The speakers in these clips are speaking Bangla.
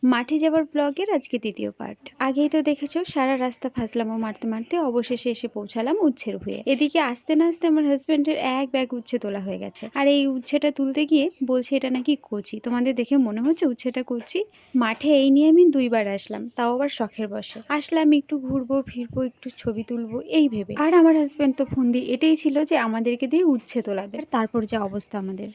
মাঠে যাবার ব্লগের আজকে দ্বিতীয় পার্ট। আগেই তো দেখেছো সারা রাস্তা ফাজলামো মারতে মারতে অবশেষে এসে পৌঁছালাম উচ্ছের ভুঁয়ে। এদিকে আসতে না আসতে আমার হাজবেন্ডের এক ব্যাগ উচ্ছে তোলা হয়ে গেছে, আর এই উচ্ছেটা তুলতে গিয়ে বলছে এটা নাকি কচি। তোমাদের দেখে মনে হচ্ছে উচ্ছেটা কচি? মাঠে এই নিয়ে আমি 2বার আসলাম, তাও আবার শখের বসে আসলাম, একটু ঘুরবো ফিরবো একটু ছবি তুলবো এই ভেবে। আর আমার হাজবেন্ড তো ফন্দি এটাই ছিল যে আমাদেরকে দিয়ে উচ্ছে তোলাবে। তারপর যে অবস্থা আমাদের।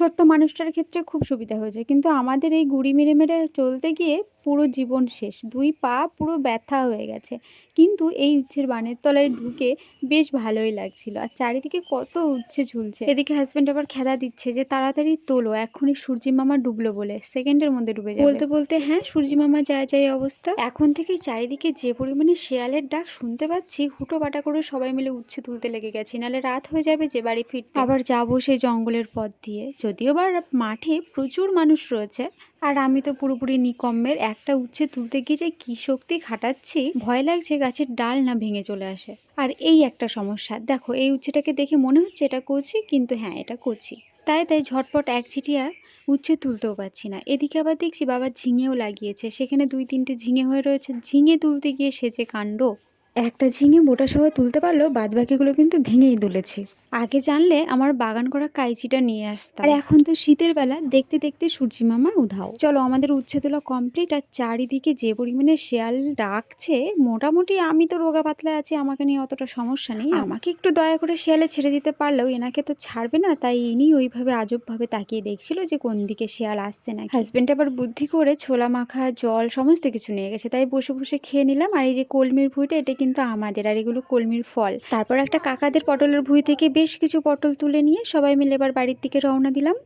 ছোট্ট মানুষটার ক্ষেত্রে খুব সুবিধা হয়েছে, কিন্তু আমাদের এই গুড়ি মেরে মেরে চলতে গিয়ে পুরো জীবন শেষ, 2 পা পুরো ব্যথা হয়ে গেছে। কিন্তু এই উচ্ছের বানের তলায় ঢুকে বেশ ভালোই লাগছিল, আর চারিদিকে কত উচ্ছে ঝুলছে। এদিকে হাজবেন্ড আবার খেদা দিচ্ছে যে তাড়াতাড়ি তোলো, এখনই সূর্যি মামা ডুবলো বলে, সেকেন্ডের মধ্যে ডুবে যাবে। বলতে বলতে হ্যাঁ সূর্যি মামা যায় যায় অবস্থা। এখন থেকেই চারিদিকে যে পরিমাণে শেয়ালের ডাক শুনতে পাচ্ছি, হুটো বাটা করে সবাই মিলে উচ্ছে তুলতে লেগে গেছি, নাহলে রাত হয়ে যাবে যে বাড়ি ফিরতে। আবার যাবো সেই জঙ্গলের পথ দিয়ে, যদিও বা মাঠে প্রচুর মানুষ রয়েছে, আর আমি তো পুরোপুরি নিকম্মের। একটা উচ্ছে তুলতে গিয়ে যে কি শক্তি খাটাচ্ছি, ভয় লাগছে গাছের ডাল না ভেঙে চলে আসে। আর এই একটা সমস্যা, দেখো এই উচ্ছেটাকে দেখে মনে হচ্ছে এটা কচি, কিন্তু হ্যাঁ এটা কচি। তাই ঝটপট এক চিটিয়া উচ্ছে তুলতেও পারছি না। এদিকে আবার দেখছি বাবা ঝিঙেও লাগিয়েছে, সেখানে 2-3টে ঝিঙে হয়ে রয়েছে, ঝিঙে তুলতে গিয়ে সেজে কাণ্ড। একটা ঝিঙে মোটা সহ তুলতে পারলেও বাদ বাকিগুলো কিন্তু ভেঙেই তুলেছি। আগে জানলে আমার বাগান করা কাইচিটা নিয়ে আসতাম। আর এখন তো শীতের বেলা, দেখতে দেখতে সূর্যি মামা উধাও। চলো আমাদের উচ্ছে তোলা কমপ্লিট, আর চারিদিকে যে পরিমাণে শেয়াল ডাকছে, মোটামুটি আমি তো রোগা পাতলা আছি, আমাকে নিয়ে অতটা সমস্যা নেই। আমাকে একটু দয়া করে শেয়ালে ছেড়ে দিতে পারলেও এনাকে তো ছাড়বে না, তাই ইনি ওইভাবে আজব ভাবে তাকিয়ে দেখছিল যে কোন দিকে শেয়াল আসছে না। হাজবেন্ড আবার বুদ্ধি করে ছোলা মাখা জল সমস্ত কিছু নিয়ে গেছে, তাই বসে বসে খেয়ে নিলাম। আর এই যে কলমির ভুঁইটা, এটা কিন্তু আমাদের, আর এগুলো কলমির ফল। তারপর একটা কাকাদের পটলের ভুঁই থেকে বেশ কিছু পটল তুলে নিয়ে সবাই মিলে এবার বাড়ির দিকে রওনা দিলাম।